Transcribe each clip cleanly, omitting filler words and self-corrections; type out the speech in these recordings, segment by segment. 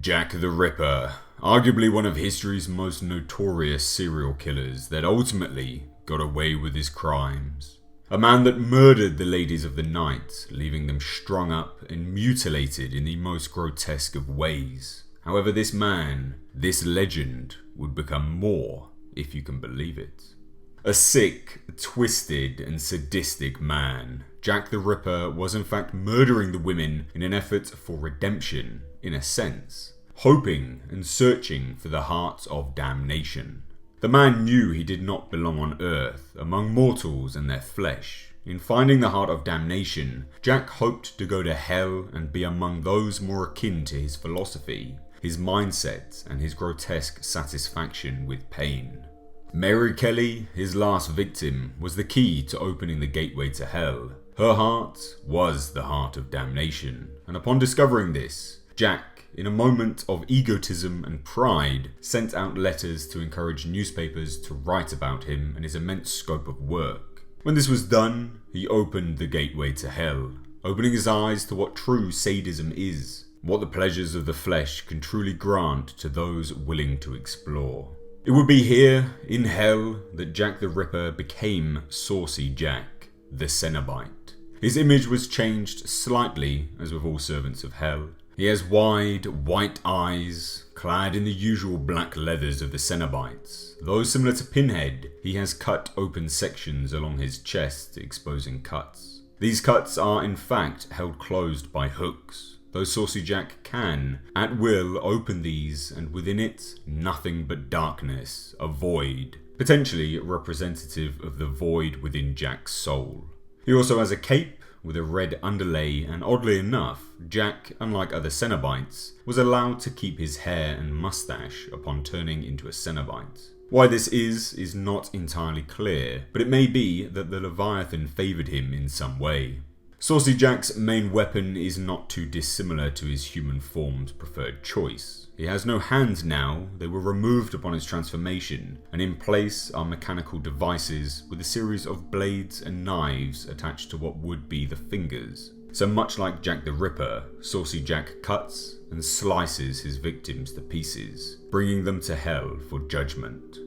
Jack the Ripper, arguably one of history's most notorious serial killers that ultimately got away with his crimes. A man that murdered the ladies of the night, leaving them strung up and mutilated in the most grotesque of ways. However, this man, this legend, would become more, if you can believe it. A sick, twisted and sadistic man, Jack the Ripper was in fact murdering the women in an effort for redemption, in a sense, hoping and searching for the heart of damnation. The man knew he did not belong on earth, among mortals and their flesh. In finding the heart of damnation, Jack hoped to go to hell and be among those more akin to his philosophy, his mindset and his grotesque satisfaction with pain. Mary Kelly, his last victim, was the key to opening the gateway to hell. Her heart was the heart of damnation, and upon discovering this, Jack, in a moment of egotism and pride, sent out letters to encourage newspapers to write about him and his immense scope of work. When this was done, he opened the gateway to hell, opening his eyes to what true sadism is, what the pleasures of the flesh can truly grant to those willing to explore. It would be here, in hell, that Jack the Ripper became Saucy Jack, the Cenobite. His image was changed slightly, as with all servants of hell. He has wide, white eyes, clad in the usual black leathers of the Cenobites. Though similar to Pinhead, he has cut open sections along his chest, exposing cuts. These cuts are in fact held closed by hooks, though Saucy Jack can, at will, open these, and within it, nothing but darkness, a void, potentially representative of the void within Jack's soul. He also has a cape with a red underlay, and oddly enough, Jack, unlike other Cenobites, was allowed to keep his hair and mustache upon turning into a Cenobite. Why this is not entirely clear, but it may be that the Leviathan favoured him in some way. Saucy Jack's main weapon is not too dissimilar to his human form's preferred choice. He has no hands now, they were removed upon his transformation, and in place are mechanical devices with a series of blades and knives attached to what would be the fingers. So much like Jack the Ripper, Saucy Jack cuts and slices his victims to pieces, bringing them to hell for judgment.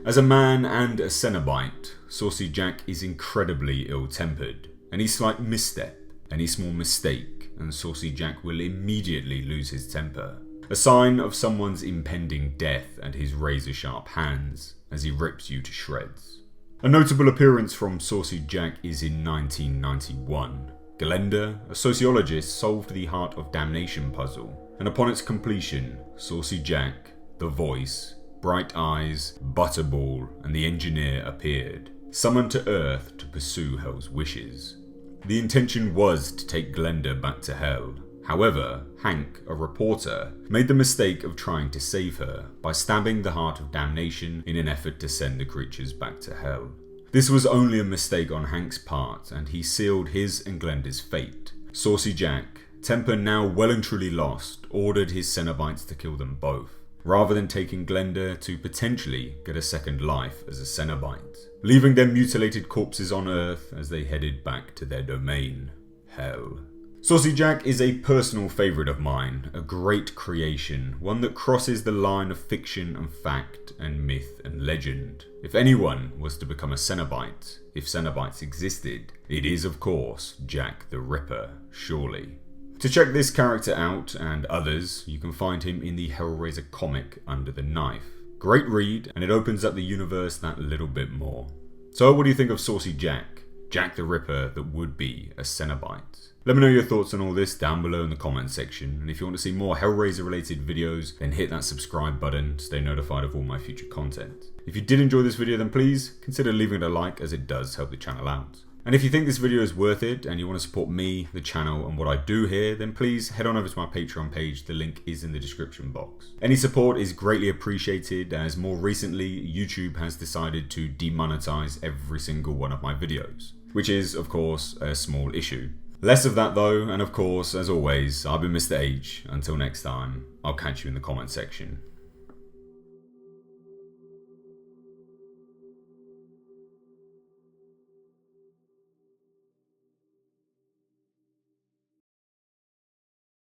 As a man and a Cenobite, Saucy Jack is incredibly ill-tempered. Any slight misstep, any small mistake, and Saucy Jack will immediately lose his temper. A sign of someone's impending death and his razor-sharp hands, as he rips you to shreds. A notable appearance from Saucy Jack is in 1991. Glenda, a sociologist, solved the Heart of Damnation puzzle, and upon its completion, Saucy Jack, the voice, bright eyes, Butterball, and the engineer appeared, summoned to Earth to pursue Hell's wishes. The intention was to take Glenda back to hell. However, Hank, a reporter, made the mistake of trying to save her by stabbing the Heart of Damnation in an effort to send the creatures back to hell. This was only a mistake on Hank's part, and he sealed his and Glenda's fate. Saucy Jack, temper now well and truly lost, ordered his Cenobites to kill them both, rather than taking Glenda to potentially get a second life as a Cenobite, leaving their mutilated corpses on Earth as they headed back to their domain, hell. Saucy Jack is a personal favourite of mine, a great creation, one that crosses the line of fiction and fact and myth and legend. If anyone was to become a Cenobite, if Cenobites existed, it is of course Jack the Ripper, surely. To check this character out and others, you can find him in the Hellraiser comic Under the Knife. Great read, and it opens up the universe that little bit more. So what do you think of Saucy Jack? Jack the Ripper that would be a Cenobite? Let me know your thoughts on all this down below in the comment section, and if you want to see more Hellraiser related videos, then hit that subscribe button to stay notified of all my future content. If you did enjoy this video, then please consider leaving it a like, as it does help the channel out. And if you think this video is worth it and you want to support me, the channel, and what I do here, then please head on over to my Patreon page. The link is in the description box. Any support is greatly appreciated, as more recently YouTube has decided to demonetize every single one of my videos, which is of course a small issue. Less of that though, and of course, as always, I've been Mr. H. Until next time, I'll catch you in the comment section.